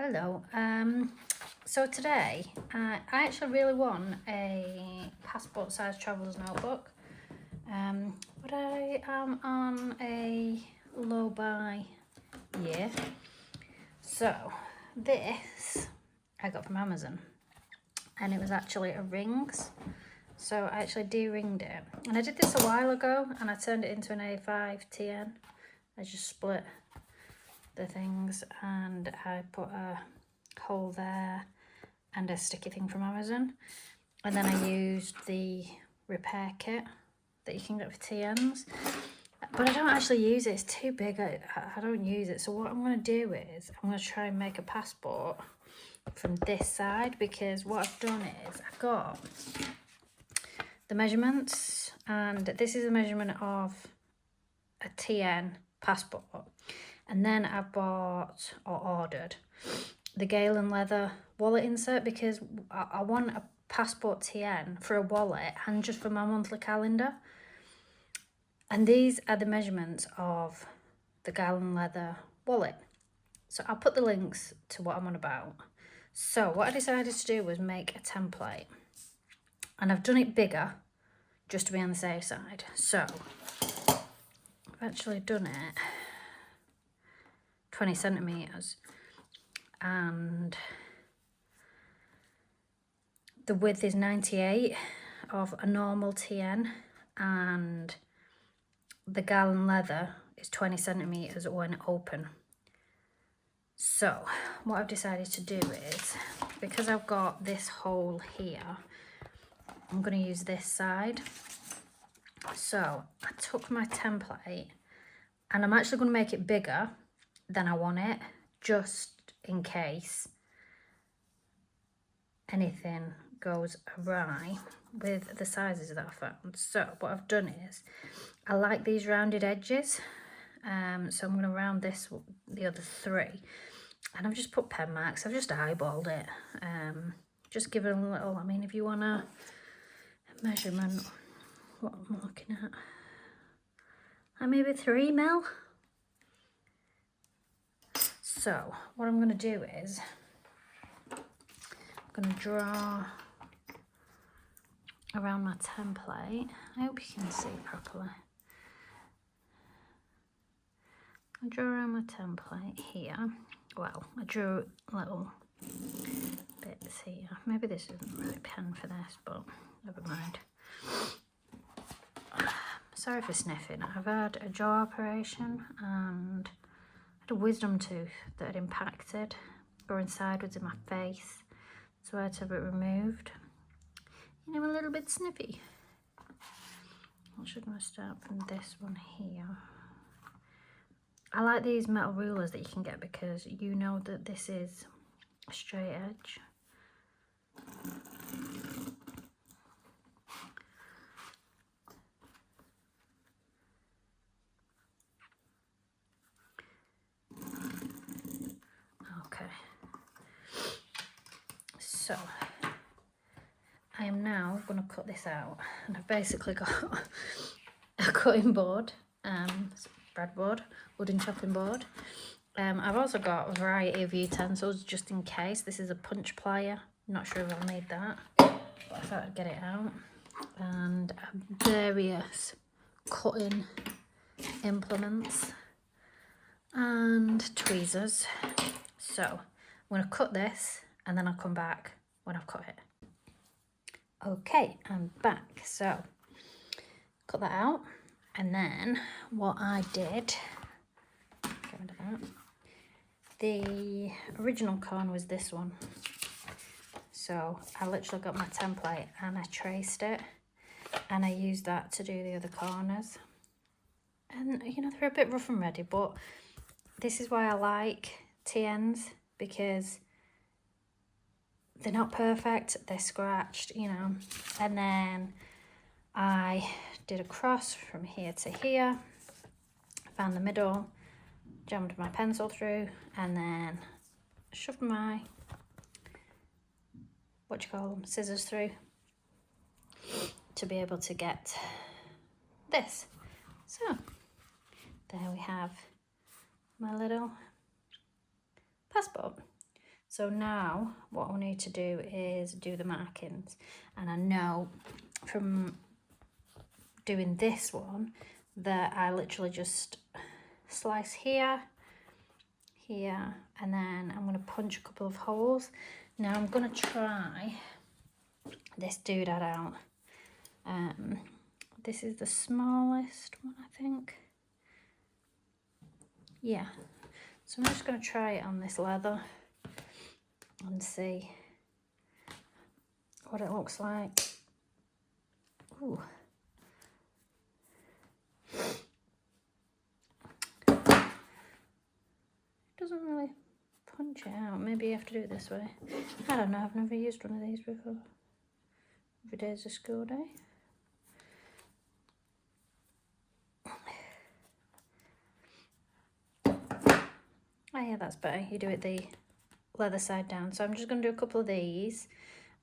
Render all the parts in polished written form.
Hello. So today, I actually really want a passport size traveller's notebook, but I am on a low buy year. So this I got from Amazon, and it was actually a rings. So I actually de-ringed it, and I did this a while ago, and I turned it into an A5 TN. I just split the things and I put a hole there and a sticky thing from Amazon, and then I used the repair kit that you can get for TNs, but I don't actually use it. It's too big. I don't use it. So what I'm going to do is I'm going to try and make a passport from this side, because what I've done is I've got the measurements, and this is a measurement of a TN passport. And then I bought or ordered the Galen leather wallet insert, because I want a passport TN for a wallet and just for my monthly calendar. And these are the measurements of the Galen leather wallet. So I'll put the links to what I'm on about. So what I decided to do was make a template, and I've done it bigger just to be on the safe side. So I've actually done it 20 centimeters, and the width is 98 of a normal TN, and the Galen leather is 20 centimeters when open. So what I've decided to do is, because I've got this hole here, I'm going to use this side. So I took my template, and I'm actually going to make it bigger than I want it, just in case anything goes awry with the sizes that I found. So what I've done is, I like these rounded edges, so I'm going to round the other three, and I've just put pen marks. I've just eyeballed it, just give it a little, I mean, if you want a measurement, what I'm looking at, maybe 3 mil. So what I'm going to do is I'm going to draw around my template. I hope you can see properly. I draw around my template here. Well, I drew little bits here. Maybe this isn't the right pen for this, but never mind. Sorry for sniffing. I've had a jaw operation and had a wisdom tooth that had impacted, growing sideways in my face, so I had to have it removed. And I'm a little bit sniffy. I'm actually going to start from this one here. I like these metal rulers that you can get, because you know that this is a straight edge. Okay. So I am now going to cut this out, and I've basically got a cutting board, breadboard, wooden chopping board. I've also got a variety of utensils just in case. This is a punch plier. I'm not sure if I'll need that, but I thought I'd get it out. And various cutting implements and tweezers. So I'm going to cut this, and then I'll come back when I've cut it. Okay, I'm back. So cut that out, and then what I did, get rid of that. The original cone was this one. So I literally got my template and I traced it, and I used that to do the other corners. And you know, they're a bit rough and ready, but this is why I like TNs, because they're not perfect, they're scratched, you know. And then I did a cross from here to here, found the middle, jammed my pencil through, and then shoved my, scissors through to be able to get this. So there we have my little passport. So now what I need to do is do the markings, and I know from doing this one that I literally just slice here, here, and then I'm going to punch a couple of holes. Now I'm going to try this doodad out. This is the smallest one, I think. Yeah, so I'm just going to try it on this leather and see what it looks like. Ooh. Doesn't really punch it out. Maybe you have to do it this way. I don't know, I've never used one of these before. Every day's a school day. Oh yeah, that's better. You do it the leather side down. So I'm just going to do a couple of these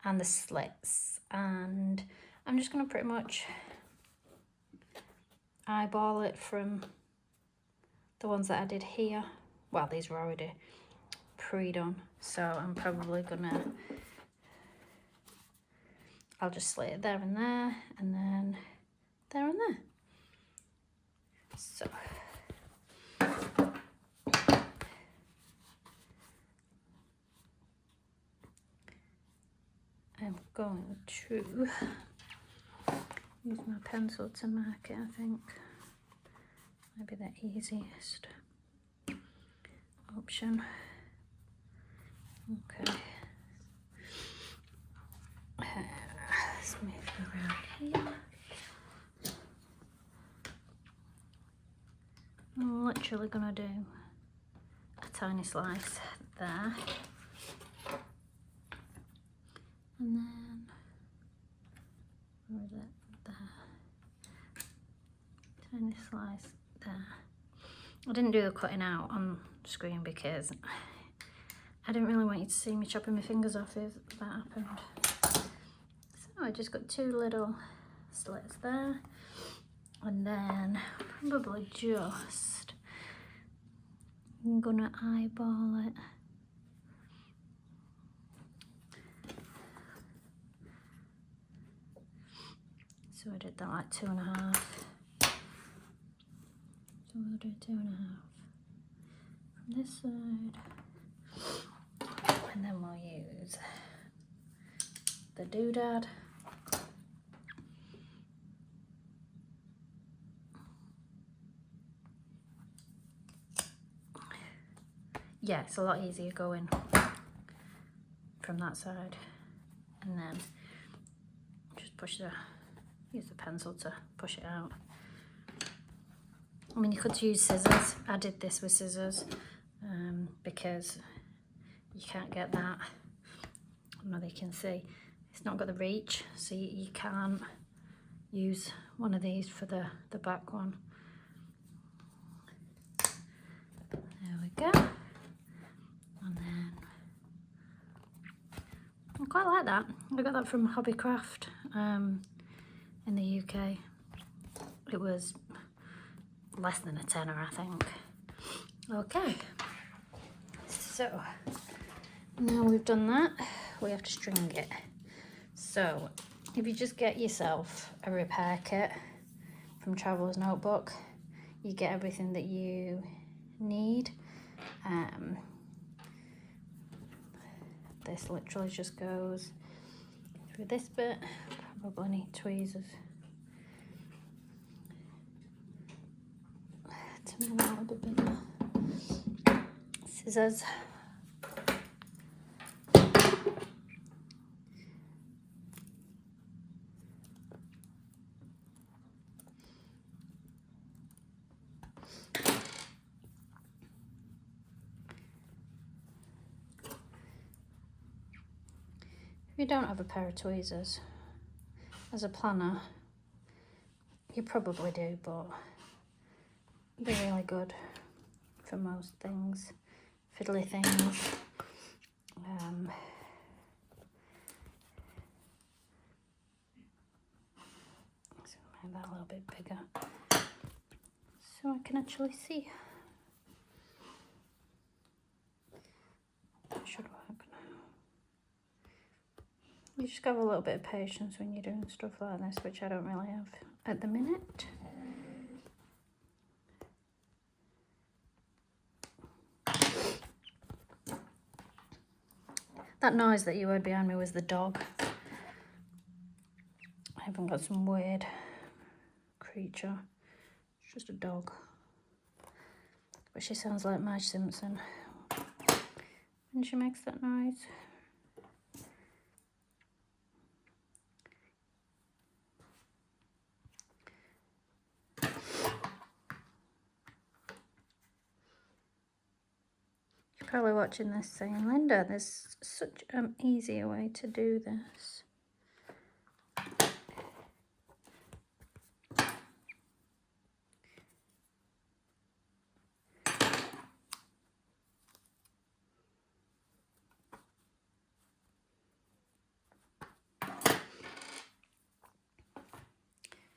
and the slits, and I'm just going to pretty much eyeball it from the ones that I did here. Well, these were already pre-done, so I'm probably gonna, I'll just slit it there and there, and then there and there. So I'm going to use my pencil to mark it, I think. Maybe the easiest option. Okay. Let's move it around here. I'm literally gonna do a tiny slice there. And then, where is it? There. Tiny slice there. I didn't do the cutting out on screen because I didn't really want you to see me chopping my fingers off if that happened. So I just got two little slits there, and then probably just, I'm gonna eyeball it. So I did that like 2.5. So we'll do 2.5 from this side, and then we'll use the doodad. Yeah, it's a lot easier going from that side, and then just use the pencil to push it out. I mean, you could use scissors. I did this with scissors because you can't get that. I don't know if you can see. It's not got the reach, so you can't use one of these for the back one. There we go. And then, I quite like that. I got that from Hobbycraft in the UK. It was less than a tenner, I think. Okay, so now we've done that, we have to string it. So if you just get yourself a repair kit from Traveller's Notebook, you get everything that you need. This literally just goes through this bit. Probably need tweezers to make it a little bit bigger. Scissors. If you don't have a pair of tweezers, as a planner, you probably do, but they're really good for most things, fiddly things. So make that a little bit bigger so I can actually see. That should work. You just have a little bit of patience when you're doing stuff like this, which I don't really have at the minute. That noise that you heard behind me was the dog. I haven't got some weird creature. It's just a dog. But she sounds like Marge Simpson when she makes that noise. You're probably watching this saying, Linda, there's such an easier way to do this.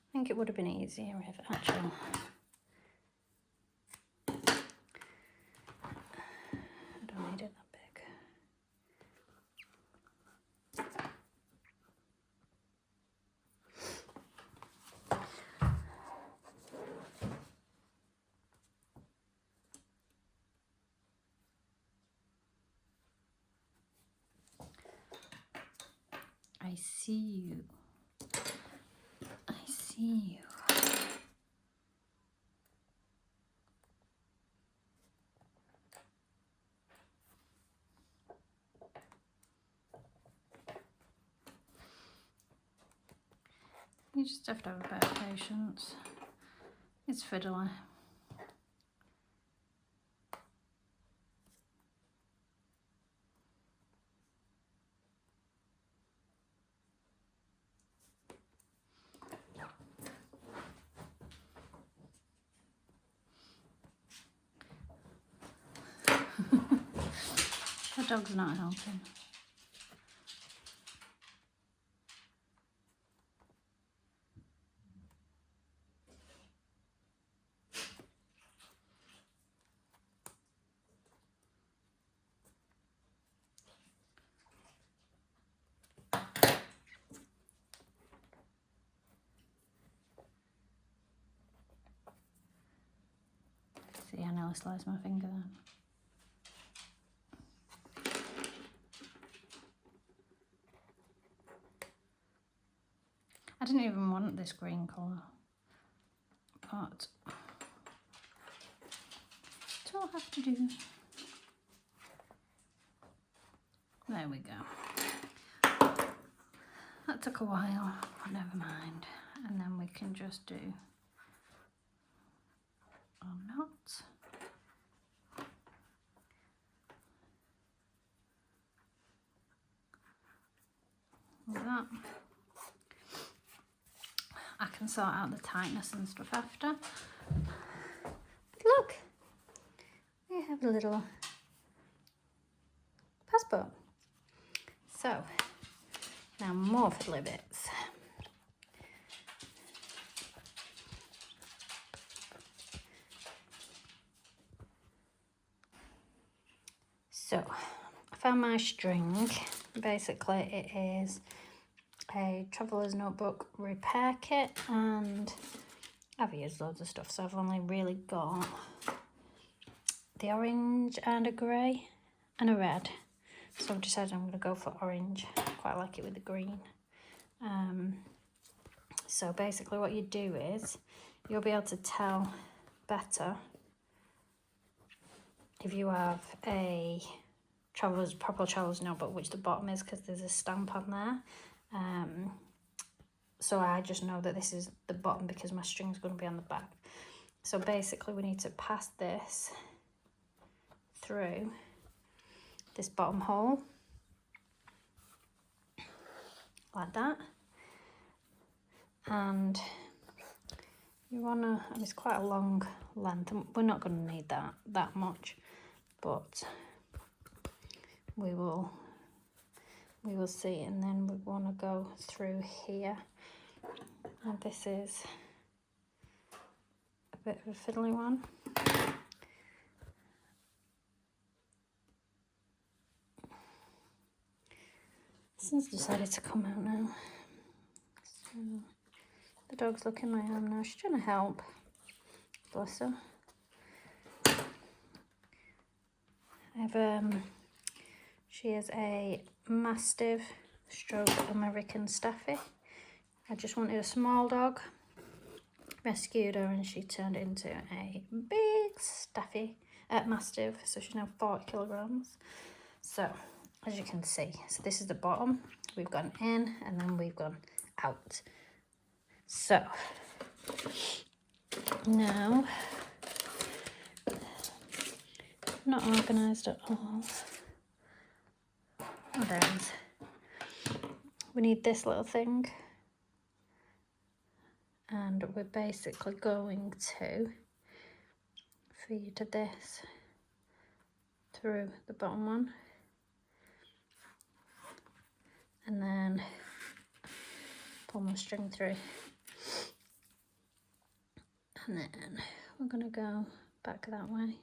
I think it would have been easier if actually I don't need it that big. I see you. I see you. You just have to have a bit of patience. It's fiddly. The dog's not helping. See, I nearly sliced my finger then. I didn't even want this green colour, but that's all I have to do. There we go. That took a while, but never mind. And then we can just do our knots. Like that. I can sort out the tightness and stuff after. Look, we have a little passport. So, now more fiddly bits. So, I found my string. Basically, it is a Traveller's Notebook repair kit, and I've used loads of stuff, so I've only really got the orange and a grey and a red. So I've decided I'm going to go for orange. I quite like it with the green. So basically what you do is you'll be able to tell better if you have a proper Traveller's Notebook, which the bottom is, because there's a stamp on there. So I just know that this is the bottom because my string's going to be on the back. So basically we need to pass this through this bottom hole, like that. And you want to, and it's quite a long length, and we're not going to need that much, but we will see. And then we want to go through here, and this is a bit of a fiddly one. Madison's decided to come out now. So the dog's looking my arm now. She's trying to help. Bless her. She is a Mastiff stroke American Staffy. I just wanted a small dog. Rescued her and she turned into a big Staffy Mastiff. So she's now 40 kilograms. So as you can see, so this is the bottom. We've gone in and then we've gone out. So now, not organised at all. Oh, there it is. We need this little thing. And we're basically going to feed this through the bottom one. And then pull my string through. And then we're going to go back that way.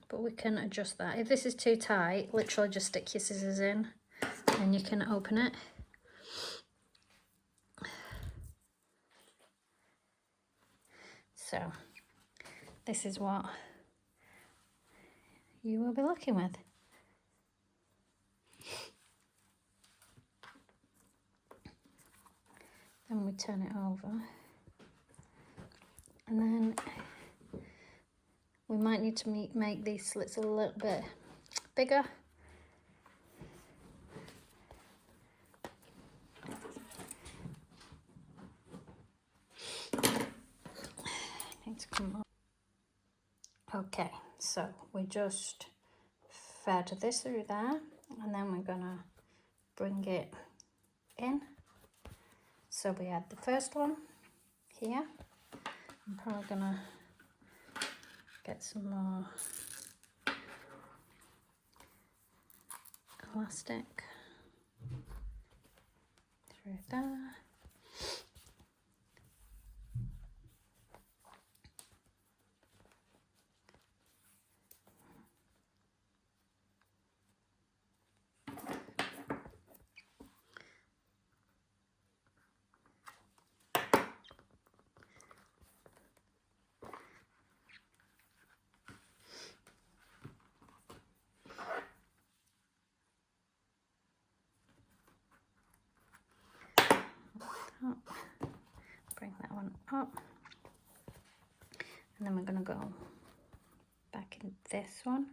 But we can adjust that. If this is too tight, literally just stick your scissors in and you can open it. So this is what you will be looking with. Then we turn it over. And then we might need to make these slits a little bit bigger. Need to come up. Okay, so we just fed this through there, and then we're gonna bring it in. So we had the first one here. I'm probably gonna get some more elastic through there. Up. Bring that one up, and then we're going to go back in this one.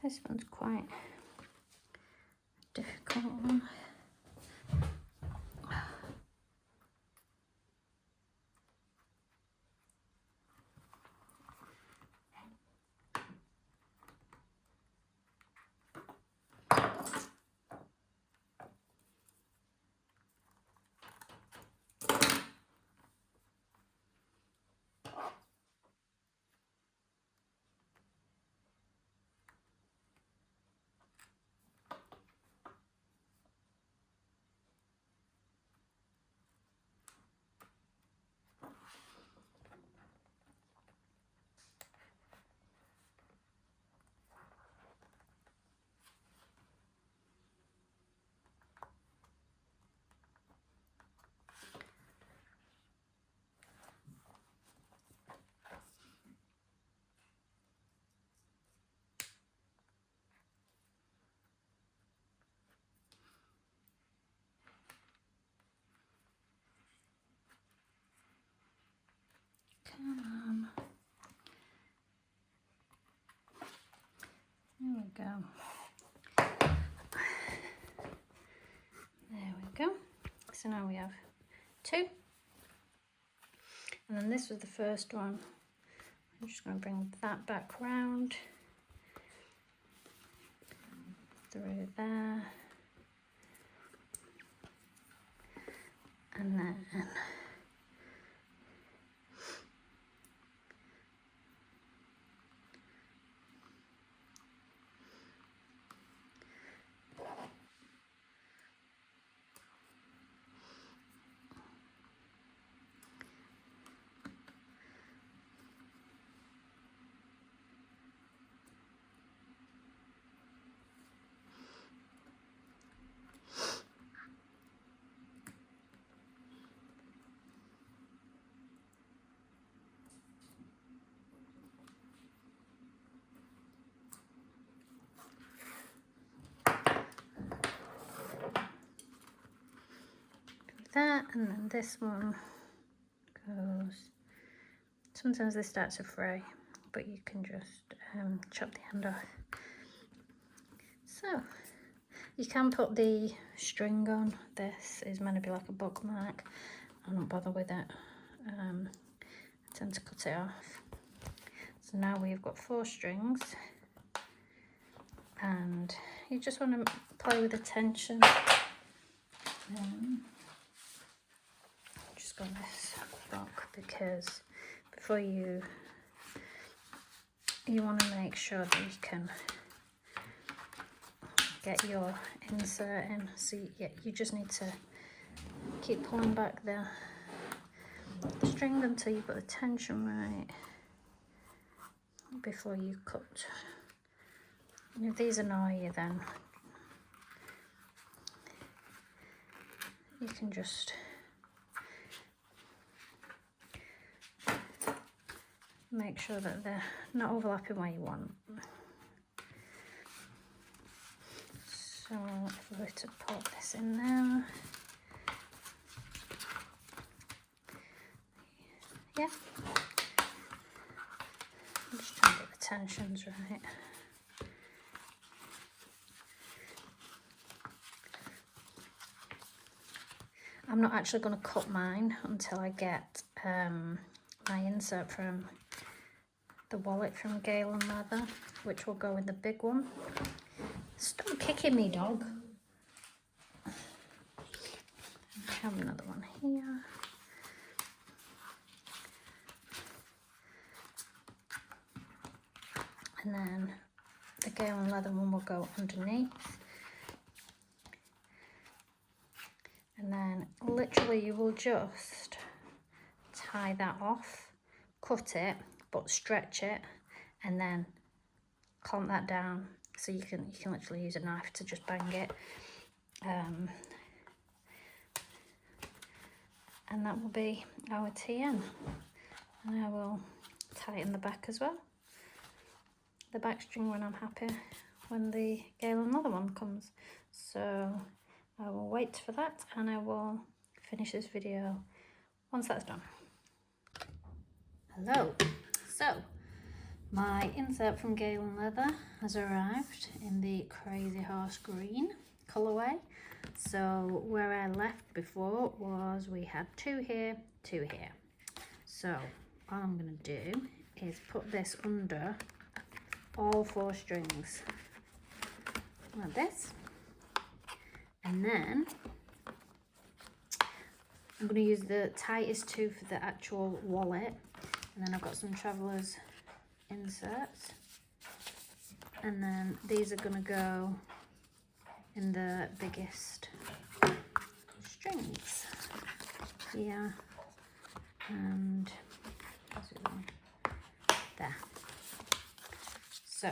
This one's quite a difficult one. Come on. There we go. There we go. So now we have two. And then this was the first one. I'm just going to bring that back round. through there, and then that, and then this one goes, sometimes they start to fray, but you can just chop the end off. So you can put the string on. This is meant to be like a bookmark. I don't bother with it. I tend to cut it off. So now we've got 4 strings, and you just want to play with the tension. Just got this block because before you want to make sure that you can get your insert in. So you just need to keep pulling back the string until you've got the tension right before you cut. And if these annoy you, then you can just make sure that they're not overlapping where you want. So if we were to put this in there, yeah, I'm just trying to get the tensions right. I'm not actually going to cut mine until I get my insert from the wallet from Gale and Leather, which will go in the big one. Stop kicking me, dog. I have another one here. And then the Gale and Leather one will go underneath. And then literally you will just tie that off, cut it, but stretch it, and then clamp that down. So you can literally use a knife to just bang it. And that will be our TN. And I will tighten the back as well. The back string when I'm happy, when the Gale and Leather one comes. So I will wait for that, and I will finish this video once that's done. Hello. So my insert from Gale and Leather has arrived in the Crazy Horse Green colourway. So where I left before was we had 2 here, 2 here. So all I'm going to do is put this under all 4 strings like this, and then I'm going to use the tightest 2 for the actual wallet, and then I've got some Travelers inserts, and then these are going to go in the biggest strings here, and there. So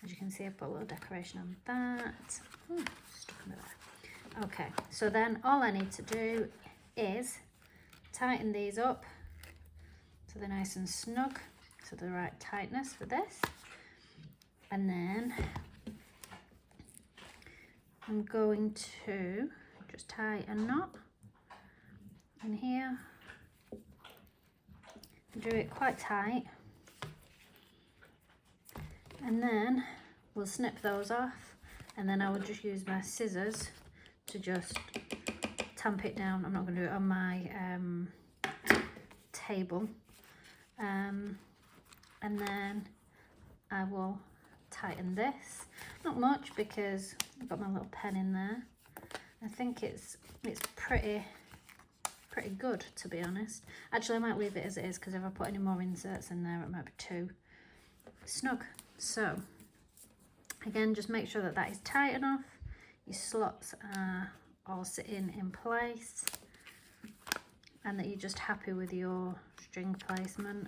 as you can see, I've put a little decoration on that. Ooh, stuck under there. Okay, so then all I need to do is tighten these up so they're nice and snug, so the right tightness for this. And then I'm going to just tie a knot in here. Do it quite tight, and then we'll snip those off, and then I will just use my scissors to just tamp it down. I'm not going to do it on my table, and then I will tighten this. Not much because I've got my little pen in there. I think it's pretty good, to be honest. Actually, I might leave it as it is because if I put any more inserts in there, it might be too snug. So again, just make sure that that is tight enough. Your slots are all sitting in place and that you're just happy with your string placement,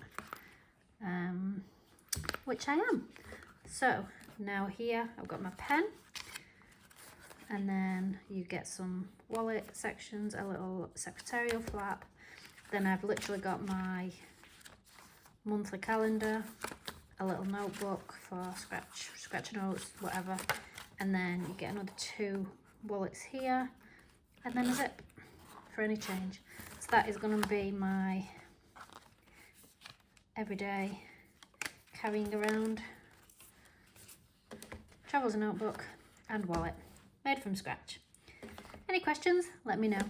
which I am. So now here I've got my pen, and then you get some wallet sections, a little secretarial flap. Then I've literally got my monthly calendar, a little notebook for scratch notes, whatever. And then you get another 2 wallets here, and then a zip for any change. So that is going to be my everyday carrying around travels notebook and wallet made from scratch. Any questions? Let me know.